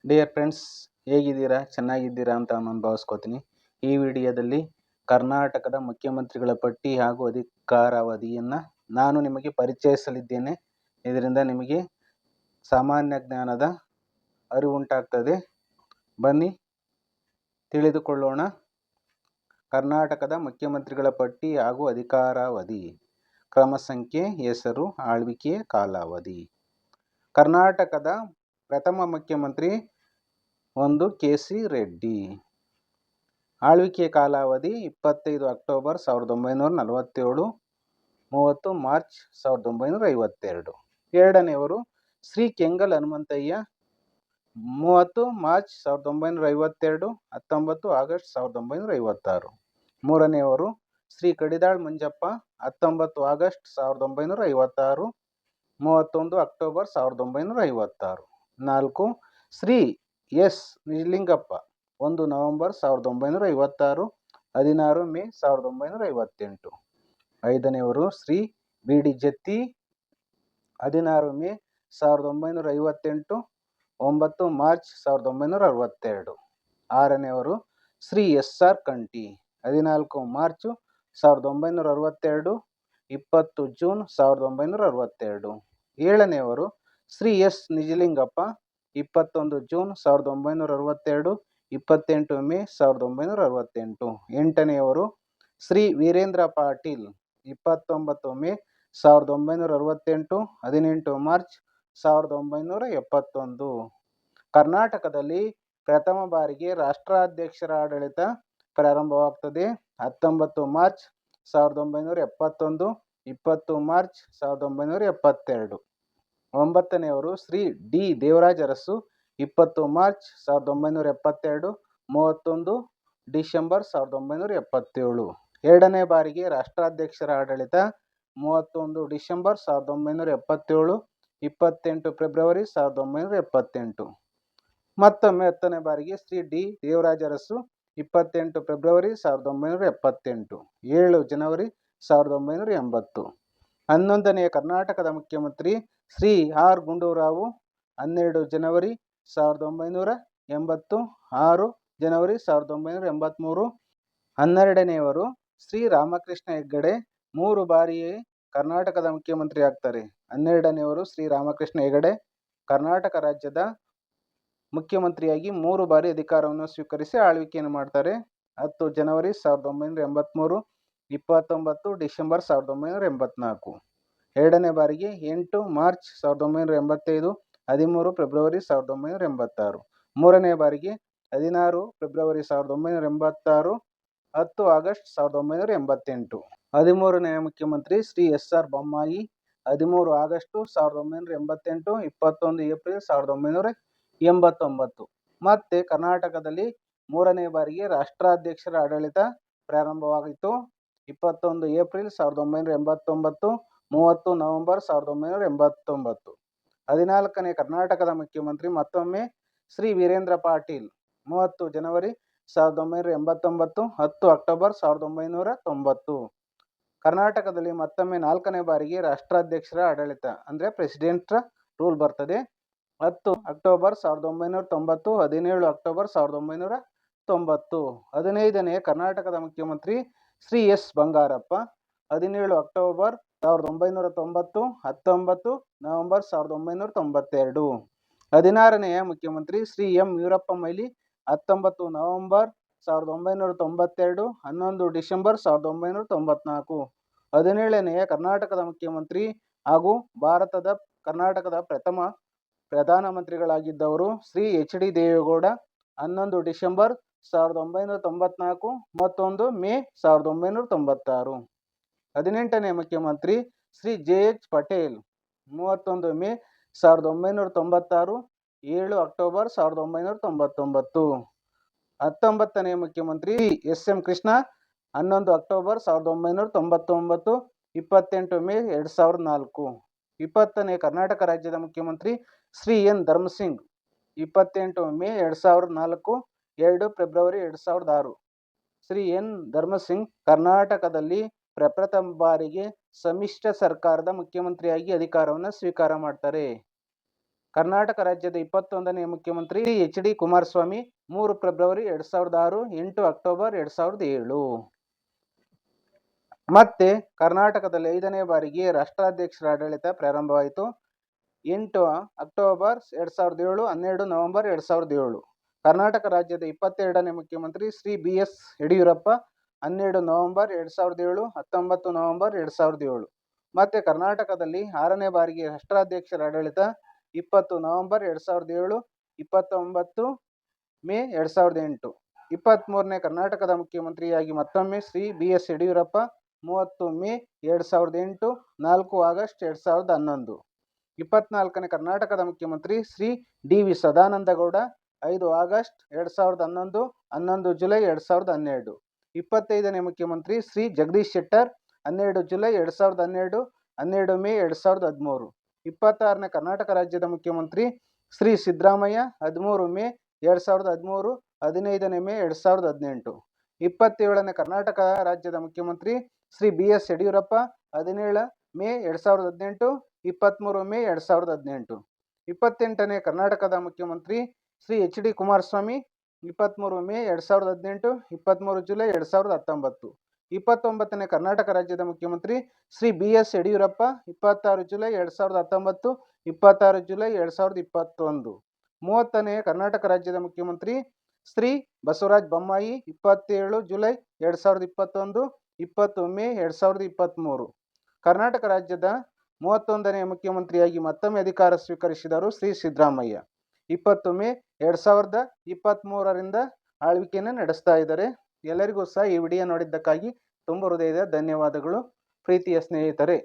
Dear friends, ಹೇಗಿದ್ದೀರಾ? ಚೆನ್ನಾಗಿದ್ದೀರಾ ಅಂತ ನಾನು ಭಾವಿಸ್ಕೋತೀನಿ. ಈ ವಿಡಿಯೋದಲ್ಲಿ ಕರ್ನಾಟಕದ ಮುಖ್ಯಮಂತ್ರಿಗಳ ಪಟ್ಟಿ ಹಾಗೂ ಅಧಿಕಾರಾವಧಿಯನ್ನು ನಾನು ನಿಮಗೆ ಪರಿಚಯಿಸಲಿದ್ದೇನೆ. ಇದರಿಂದ ನಿಮಗೆ ಸಾಮಾನ್ಯ ಜ್ಞಾನದ ಅರಿವುಂಟಾಗ್ತದೆ. ಬನ್ನಿ ತಿಳಿದುಕೊಳ್ಳೋಣ. ಕರ್ನಾಟಕದ ಮುಖ್ಯಮಂತ್ರಿಗಳ ಪಟ್ಟಿ ಹಾಗೂ ಅಧಿಕಾರಾವಧಿ, ಕ್ರಮ ಸಂಖ್ಯೆ, ಹೆಸರು, ಆಳ್ವಿಕೆ ಕಾಲಾವಧಿ. ಕರ್ನಾಟಕದ ಪ್ರಥಮ ಮುಖ್ಯಮಂತ್ರಿ 1 ಕೆ.ಸಿ. ರೆಡ್ಡಿ. ಆಳ್ವಿಕೆ ಕಾಲಾವಧಿ 25 ಅಕ್ಟೋಬರ್ 1947, 30 ಮಾರ್ಚ್ 1952. ಎರಡನೆಯವರು ಶ್ರೀ ಕೆಂಗಲ್ ಹನುಮಂತಯ್ಯ, 30 ಮಾರ್ಚ್ 1952, 19 ಆಗಸ್ಟ್ 1956. ಮೂರನೆಯವರು Shri Kadidal Manjappa, 19 August 1956, 31 October 1956. 4 Shri S Nijalingappa, 1 November 1956, 16 May 1958. ಐದನೆಯವರು Shri B D Jatti, 16 May 1958, 9 March 1962. ಆರನೆಯವರು Shri S R Kanthi, 14 March 1962, 20 June 1962. ಏಳನೆಯವರು ಶ್ರೀ ಎಸ್ ನಿಜಲಿಂಗಪ್ಪ, 21 ಜೂನ್ 1962, 28 ಮೇ 1968. ಎಂಟನೆಯವರು ಶ್ರೀ ವೀರೇಂದ್ರ ಪಾಟೀಲ್, 29 ಮೇ 1968, 18 ಮಾರ್ಚ್ 1971. ಕರ್ನಾಟಕದಲ್ಲಿ ಪ್ರಥಮ ಬಾರಿಗೆ ರಾಷ್ಟ್ರಾಧ್ಯಕ್ಷರ ಆಡಳಿತ ಪ್ರಾರಂಭವಾಗ್ತದೆ 19 ಮಾರ್ಚ್ 1971, 20 ಮಾರ್ಚ್ 1972. ಒಂಬತ್ತನೆಯವರು Shri D Devaraja Urs, 20 March 1972, 31 December 1977. ಎರಡನೇ ಬಾರಿಗೆ ರಾಷ್ಟ್ರಾಧ್ಯಕ್ಷರ ಆಡಳಿತ 31 ಡಿಸೆಂಬರ್ 1977, 28 ಫೆಬ್ರವರಿ 1978. ಮತ್ತೊಮ್ಮೆ 10ನೇ ಬಾರಿಗೆ ಶ್ರೀ ಡಿ ದೇವರಾಜ ಅರಸು, 28 ಫೆಬ್ರವರಿ 1978, 7 ಜನವರಿ 1980. 11ನೇ ಕರ್ನಾಟಕದ ಮುಖ್ಯಮಂತ್ರಿ ಶ್ರೀ ಆರ್ ಗುಂಡೂರಾವ್, 12 ಜನವರಿ 1980, 6 ಜನವರಿ 1983. 12ನೇವರು ಶ್ರೀ ರಾಮಕೃಷ್ಣ ಹೆಗಡೆ, 3 ಬಾರಿ ಕರ್ನಾಟಕದ ಮುಖ್ಯಮಂತ್ರಿ ಆಗ್ತಾರೆ. 12ನೇವರು ಶ್ರೀ ರಾಮಕೃಷ್ಣ ಹೆಗಡೆ ಕರ್ನಾಟಕ ರಾಜ್ಯದ ಮುಖ್ಯಮಂತ್ರಿಯಾಗಿ 3 ಬಾರಿ ಅಧಿಕಾರವನ್ನು ಸ್ವೀಕರಿಸಿ ಆಳ್ವಿಕೆಯನ್ನು ಮಾಡ್ತಾರೆ. 10 ಜನವರಿ 1983, 29 ಡಿಸೆಂಬರ್ 1984. ಎರಡನೇ ಬಾರಿಗೆ 8 ಮಾರ್ಚ್ 1985, 13 ಫೆಬ್ರವರಿ 1986. ಮೂರನೇ ಬಾರಿಗೆ 16 ಫೆಬ್ರವರಿ 1986, 10 ಆಗಸ್ಟ್ 1988. 13ನೇ ಮುಖ್ಯಮಂತ್ರಿ Shri S R Bommai, 13 August 1988, 21 April 1989. ಮತ್ತೆ ಕರ್ನಾಟಕದಲ್ಲಿ 3ನೇ ಬಾರಿಗೆ ರಾಷ್ಟ್ರಾಧ್ಯಕ್ಷರ ಆಡಳಿತ ಪ್ರಾರಂಭವಾಗಿತ್ತು 21 ಏಪ್ರಿಲ್ 1989, 30 ನವೆಂಬರ್ 1989. 14ನೇ ಕರ್ನಾಟಕದ ಮುಖ್ಯಮಂತ್ರಿ ಮತ್ತೊಮ್ಮೆ ಶ್ರೀ ವೀರೇಂದ್ರ ಪಾಟೀಲ್, 30 ಜನವರಿ 1989, 10 ಅಕ್ಟೋಬರ್ 1990. ಕರ್ನಾಟಕದಲ್ಲಿ ಮತ್ತೊಮ್ಮೆ 4ನೇ ಬಾರಿಗೆ ರಾಷ್ಟ್ರಾಧ್ಯಕ್ಷರ ಆಡಳಿತ ಅಂದರೆ ಪ್ರೆಸಿಡೆಂಟ್ ರೂಲ್ ಬರ್ತದೆ 10 ಅಕ್ಟೋಬರ್ 1990, 17 ಅಕ್ಟೋಬರ್ 1990. 15ನೇ ಕರ್ನಾಟಕದ ಮುಖ್ಯಮಂತ್ರಿ Shri S Bangarappa, 17 October 1990, 19 November 1992. 16ನೇಯ ಮುಖ್ಯಮಂತ್ರಿ Shri M Veerappa Moily, 19 November 1992, 11 December 1994. 17ನೇಯ ಕರ್ನಾಟಕದ ಮುಖ್ಯಮಂತ್ರಿ ಹಾಗೂ ಕರ್ನಾಟಕದ ಪ್ರಥಮ ಪ್ರಧಾನಮಂತ್ರಿಗಳಾಗಿದ್ದವರು Shri H D Deve Gowda, 11 December 1994, 31 May 1996. 18ನೇ ಮುಖ್ಯಮಂತ್ರಿ Shri J H Patel, 31 May 1996, 7 October 1999. 19ನೇ ಮುಖ್ಯಮಂತ್ರಿ S M Krishna, 11 October 1999, 28 May 2004. 20ನೇ ಕರ್ನಾಟಕ ರಾಜ್ಯದ ಮುಖ್ಯಮಂತ್ರಿ Shri N Dharam Singh, 28 May 2004, 2 February 2006. Shri N Dharam Singh ಕರ್ನಾಟಕದಲ್ಲಿ ಪ್ರಪ್ರಥಮ ಬಾರಿಗೆ ಸಮ್ಮಿಶ್ರ ಸರ್ಕಾರದ ಮುಖ್ಯಮಂತ್ರಿಯಾಗಿ ಅಧಿಕಾರವನ್ನು ಸ್ವೀಕಾರ ಮಾಡ್ತಾರೆ. ಕರ್ನಾಟಕ ರಾಜ್ಯದ 21ನೇ ಮುಖ್ಯಮಂತ್ರಿ H D Kumaraswamy 3 February 2006, 8 October 2007. ಮತ್ತೆ ಕರ್ನಾಟಕದಲ್ಲಿ 5ನೇ ಬಾರಿಗೆ ರಾಷ್ಟ್ರಾಧ್ಯಕ್ಷರ ಆಡಳಿತ ಪ್ರಾರಂಭವಾಯಿತು. 8 ಅಕ್ಟೋಬರ್ 2007, 12 ನವೆಂಬರ್ 2007. ಕರ್ನಾಟಕ ರಾಜ್ಯದ 22ನೇ ಮುಖ್ಯಮಂತ್ರಿ Shri B S Yediyurappa 12 November 2007, 19 November 2007. ಮತ್ತೆ ಕರ್ನಾಟಕದಲ್ಲಿ 6ನೇ ಬಾರಿಗೆ ರಾಷ್ಟ್ರಾಧ್ಯಕ್ಷರ ಆಡಳಿತ 20 ನವೆಂಬರ್ 2007, 29 ಮೇ 2008. 23ನೇ ಕರ್ನಾಟಕದ ಮುಖ್ಯಮಂತ್ರಿಯಾಗಿ ಮತ್ತೊಮ್ಮೆ Shri B S Yediyurappa 30 May 2008, 4 August 2011. 24ನೇ ಕರ್ನಾಟಕದ ಮುಖ್ಯಮಂತ್ರಿ Shri D V Sadananda Gowda 5 August 2011, 11 July 2012. 25ನೇ ಮುಖ್ಯಮಂತ್ರಿ ಶ್ರೀ ಜಗದೀಶ್ ಶೆಟ್ಟರ್ 12 ಜುಲೈ 2012, 12 ಮೇ 2013. 26ನೇ ಕರ್ನಾಟಕ ರಾಜ್ಯದ ಮುಖ್ಯಮಂತ್ರಿ ಶ್ರೀ ಸಿದ್ದರಾಮಯ್ಯ 13 ಮೇ 2013, 15 ಮೇ 2018. 27ನೇ ಕರ್ನಾಟಕ ರಾಜ್ಯದ ಮುಖ್ಯಮಂತ್ರಿ Shri B S Yediyurappa 17 May 2018, 23 May 2018. 28ನೇ ಕರ್ನಾಟಕದ ಮುಖ್ಯಮಂತ್ರಿ Shri H D Kumaraswamy 23 May 2018, 23 July 2019. 29ನೇ ಕರ್ನಾಟಕ ರಾಜ್ಯದ ಮುಖ್ಯಮಂತ್ರಿ Shri B S Yediyurappa 26 July 2019, 26 July 2021. 30ನೇ ಕರ್ನಾಟಕ ರಾಜ್ಯದ ಮುಖ್ಯಮಂತ್ರಿ ಶ್ರೀ ಬಸವರಾಜ ಬೊಮ್ಮಾಯಿ 27 ಜುಲೈ 2021, 20 ಮೇ 2023. ಕರ್ನಾಟಕ ರಾಜ್ಯದ 31ನೇ ಮುಖ್ಯಮಂತ್ರಿಯಾಗಿ ಮತ್ತೊಮ್ಮೆ ಅಧಿಕಾರ ಸ್ವೀಕರಿಸಿದರು ಶ್ರೀ ಸಿದ್ದರಾಮಯ್ಯ 20 ಮೇ 2023ರಿಂದ ಆಳ್ವಿಕೆಯನ್ನು ನಡೆಸ್ತಾ ಇದ್ದಾರೆ. ಎಲ್ಲರಿಗೂ ಸಹ ಈ ವಿಡಿಯೋ ನೋಡಿದ್ದಕ್ಕಾಗಿ ತುಂಬ ಹೃದಯದ ಧನ್ಯವಾದಗಳು ಪ್ರೀತಿಯ ಸ್ನೇಹಿತರೆ.